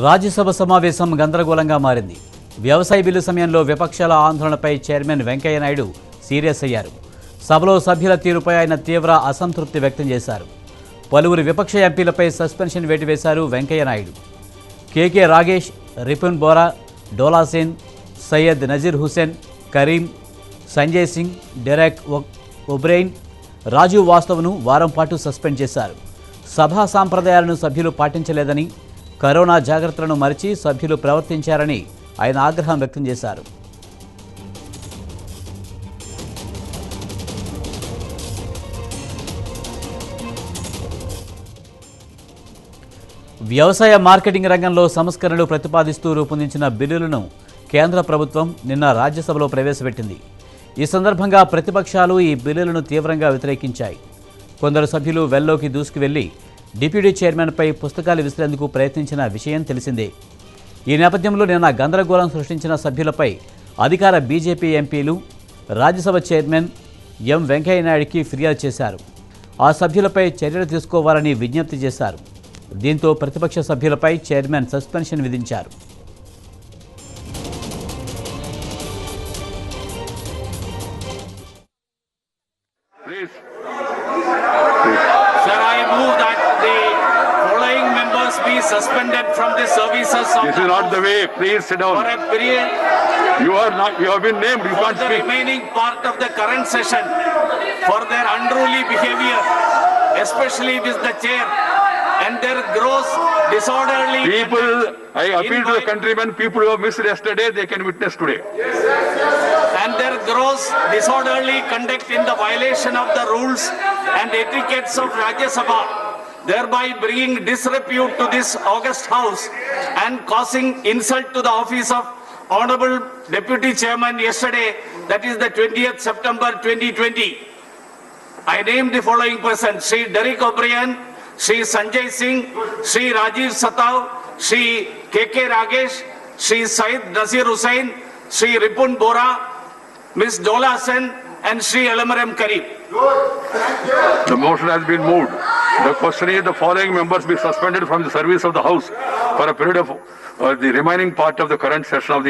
రాజ్యసభ సమావేశం గందరగోళంగా మారింది. వ్యవసాయ బిల్లు సమయంలో విపక్షాల ఆందోళనపై చైర్మన్ వెంకయ్య నాయుడు సీరియస్ అయ్యారు. సభలో సభ్యుల తీరుపై ఆయన తీవ్ర అసంతృప్తి వ్యక్తం చేశారు. పలువురు విపక్ష ఎంపీలపై సస్పెన్షన్ వేటు వేశారు వెంకయ్య నాయుడు. కేకే రాగేష్, రిపున్ బోరా, డోలా సేన్, సయ్యద్ నజీర్ హుసేన్, కరీం, సంజయ్ సింగ్, డెరెక్ ఒబ్రెయిన్, రాజీవ్ వాస్తవ్ను వారం పాటు సస్పెండ్ చేశారు. సభా సాంప్రదాయాలను సభ్యులు పాటించలేదని, కరోనా జాగ్రత్తలను మరిచి సభ్యులు ప్రవర్తించారని ఆయన ఆగ్రహం వ్యక్తం చేశారు. వ్యవసాయ మార్కెటింగ్ రంగంలో సంస్కరణలు ప్రతిపాదిస్తూ రూపొందించిన బిల్లులను కేంద్ర ప్రభుత్వం నిన్న రాజ్యసభలో ప్రవేశపెట్టింది. ఈ సందర్భంగా ప్రతిపక్షాలు ఈ బిల్లులను తీవ్రంగా వ్యతిరేకించాయి. కొందరు సభ్యులు వెల్లోకి దూసుకువెళ్లి డిప్యూటీ చైర్మన్పై పుస్తకాలు విసిరేందుకు ప్రయత్నించిన విషయం తెలిసిందే. ఈ నేపథ్యంలో నిన్న గందరగోళం సృష్టించిన సభ్యులపై అధికార బీజేపీ ఎంపీలు రాజ్యసభ చైర్మన్ ఎం వెంకయ్యనాయుడికి ఫిర్యాదు చేశారు. ఆ సభ్యులపై చర్యలు తీసుకోవాలని విజ్ఞప్తి చేశారు. దీంతో ప్రతిపక్ష సభ్యులపై చైర్మన్ సస్పెన్షన్ విధించారు. Be suspended from the services of this is not the way. Please sit down. For a period. You have been named. You can't the speak. Remaining part of the current session for their unruly behavior, especially with the chair and their gross disorderly. People, I appeal to the countrymen. People who have missed yesterday, they can witness today. And their gross disorderly conduct in the violation of the rules and etiquettes of Rajya Sabha, thereby bringing disrepute to this august house and causing insult to the office of Honorable Deputy Chairman yesterday, that is the 20th September 2020. I named the following persons: Sri Derek O'Brien, Sri Sanjay Singh, Sri Rajiv Satav, Sri KK Ragesh, Sri Syed Nasir Hussain, Sri Ripun Bora, Ms. Dola Sen and Sri Elamaram Karim. The motion has been moved. The question is the following members be suspended from the service of the House for a period of the remaining part of the current session of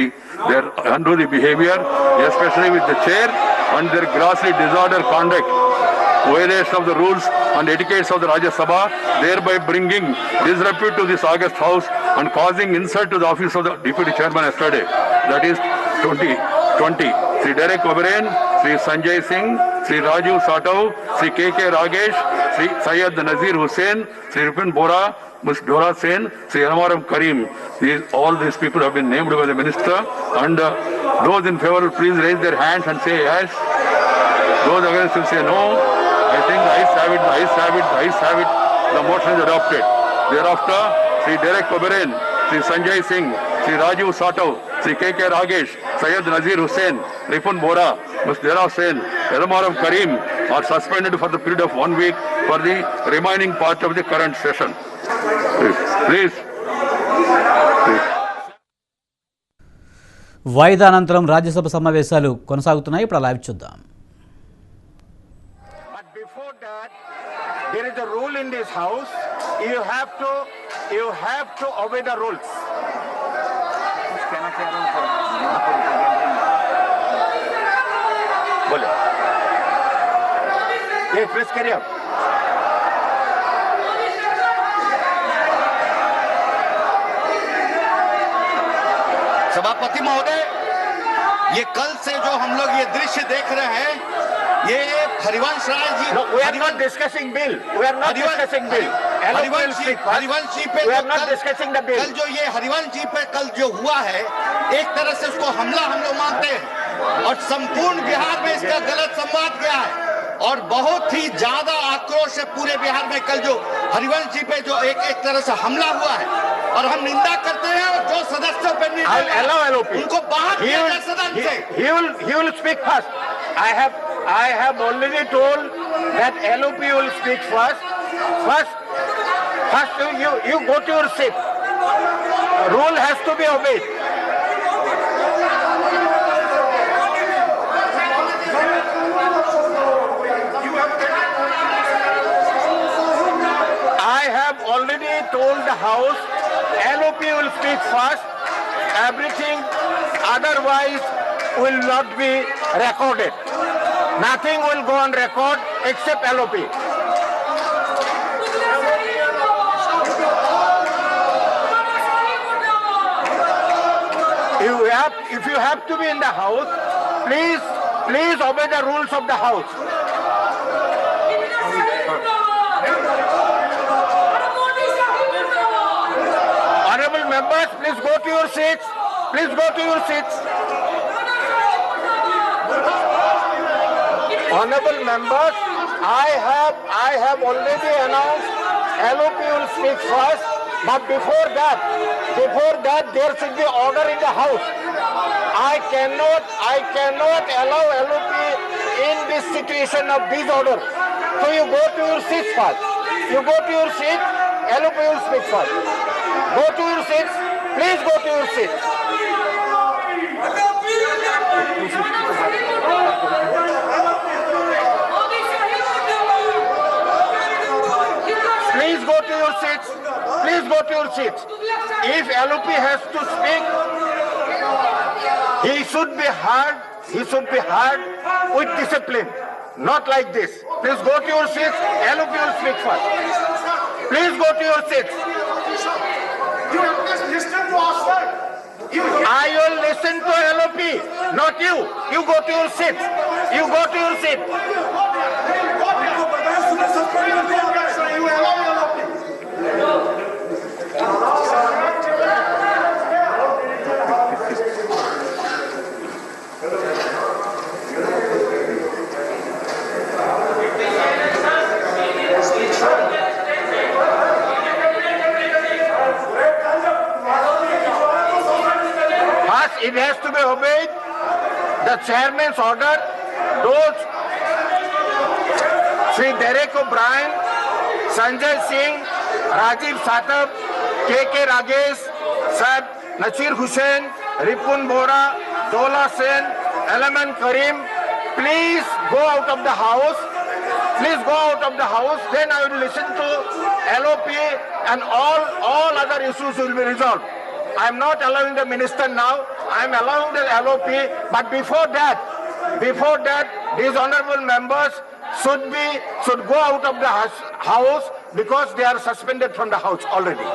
their unruly behavior, especially with the chair, and their grossly disorderly conduct, violation of the rules and etiquettes of the Rajya Sabha, thereby bringing disrepute to this august house and causing insult to the office of the Deputy Chairman yesterday. That is 2020. Sri Derek O'Brien, Sri Sanjay Singh, Sri Rajiv Satav, Sri KK Ragesh, Sri Syed Nazir Hussain, Sri Ripun Bora, Ms. Dola Sen, Sri Elamaram Karim. All these people have been named by the minister, and those in favor will please raise their hands and say yes. Those against will say no. I think the ayes have it, the ayes have it, the ayes have it. The motion is adopted. Thereafter, Sri Derek O'Brien, Sri Sanjay Singh, Sri Rajiv Satav, Sri KK Ragesh, Syed Nazir Hussain, Ripun Bora, Ms. Dola Sen, Elamaram Karim are suspended for the period of 1 week for the remaining part of the current session. Please. వాయిదా అనంతరం రాజ్యసభ సమావేశాలు కొనసాగుతున్నాయి. ఇప్పుడు live చూద్దాం. But before that, there is a rule in this house. You have to obey the rules. बोले ये press करिए. सभापति महोदय, ये कल से जो हम लोग ये दृश्य देख रहे हैं, ये Harivansh Rai ji. No, we are not discussing bill. We are not discussing bill. Harivansh ji पे we are not discussing the bill. कल जो ये हरिवंश जी पे कल जो हुआ है, एक तरह से उसको हमला हम लोग मानते हैं, और संपूर्ण बिहार में इसका गलत संवाद गया है, और बहुत ही ज्यादा आक्रोश है पूरे बिहार में कल जो हरिवंश जी पे जो एक तरह से हमला हुआ है, और हम निंदा करते हैं, और जो सदस्यों पे उनको बाहर किया जाए सदन से. He will speak first. I have already told that LOP will speak first. First you go to your seat. Rule has to be obeyed. already told the House, LOP will speak first. Everything otherwise will not be recorded. Nothing will go on record except LOP. If you have to be in the House, please obey the rules of the House. Honorable members, please go to your seats. Please go to your seats. Honorable members, I have already announced LOP will speak first, but before that there should be order in the House. I cannot allow LOP in this situation of disorder. So you go to your seats first. You go to your seat, LOP will speak first. Go to your seats. Please go to your seats. Please go to your seats. Please go to your seats. If LOP has to speak, he should be heard. He should be heard with discipline, not like this. Please go to your seats. LOP will speak first. Please go to your seats. You have listen to us, sir. I will listen to LOP, not you. You go to your seat. You go to your seat. It has to be obeyed. The chairman's order, those Sri Derek O'Brien, Sanjay Singh, Rajiv Satab, K.K. Rajesh, Sir Nasir Hussain, Ripun Bora, Dola Sen, Alaman Karim, please go out of the House. Please go out of the House. Then I will listen to LOP and all other issues will be resolved. I am not allowing the minister now. I am allowing the LOP. But before that, these honorable members should go out of the House because they are suspended from the House already.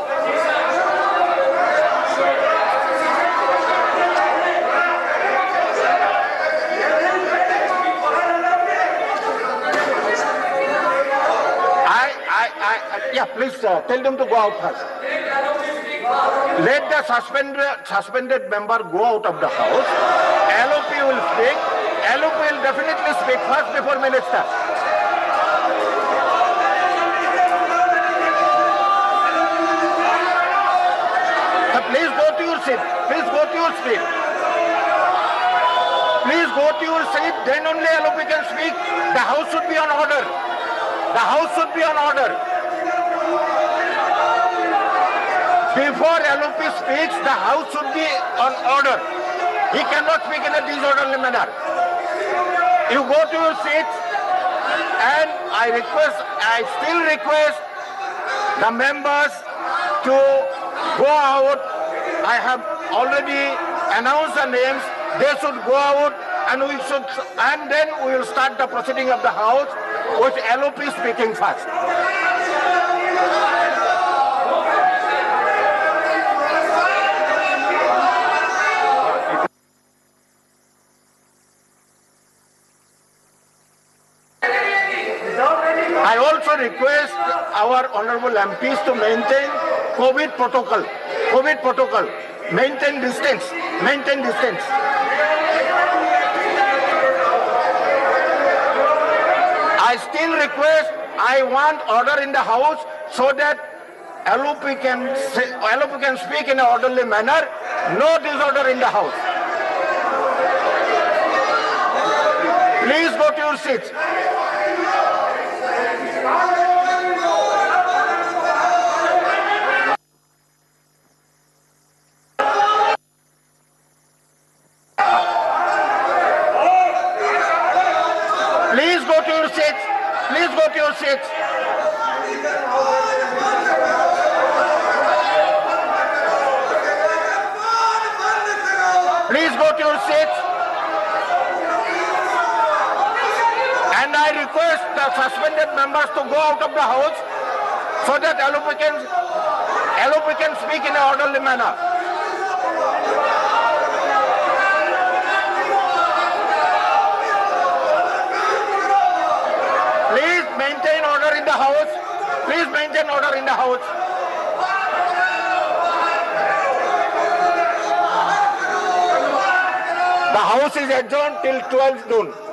Yeah, please tell them to go out first. Let the suspended member go out of the House. LOP will speak. LOP will definitely speak first before minister. So please go to your seat. Please go to your seat. Please go to your seat. Then only LOP can speak. The House should be on order. The House should be on order. Before LOP speaks, the House should be on order. He cannot speak in a disorderly manner. You go to your seats, and I still request the members to go out. I have already announced the names. They should go out, and then we will start the proceeding of the House with LOP speaking first. I also request our honorable MPs to maintain COVID protocol. Maintain distance. I still request, I want order in the House so that LOP can speak in an orderly manner. No disorder in the House. Please go to your seats. Please go to your seats. Please go to your seats. Please go to your seats. And I request the suspended members to go out of the house so that LOP can speak in an orderly manner. Please maintain order in the house. Please maintain order in the house. The house is adjourned till 12 noon.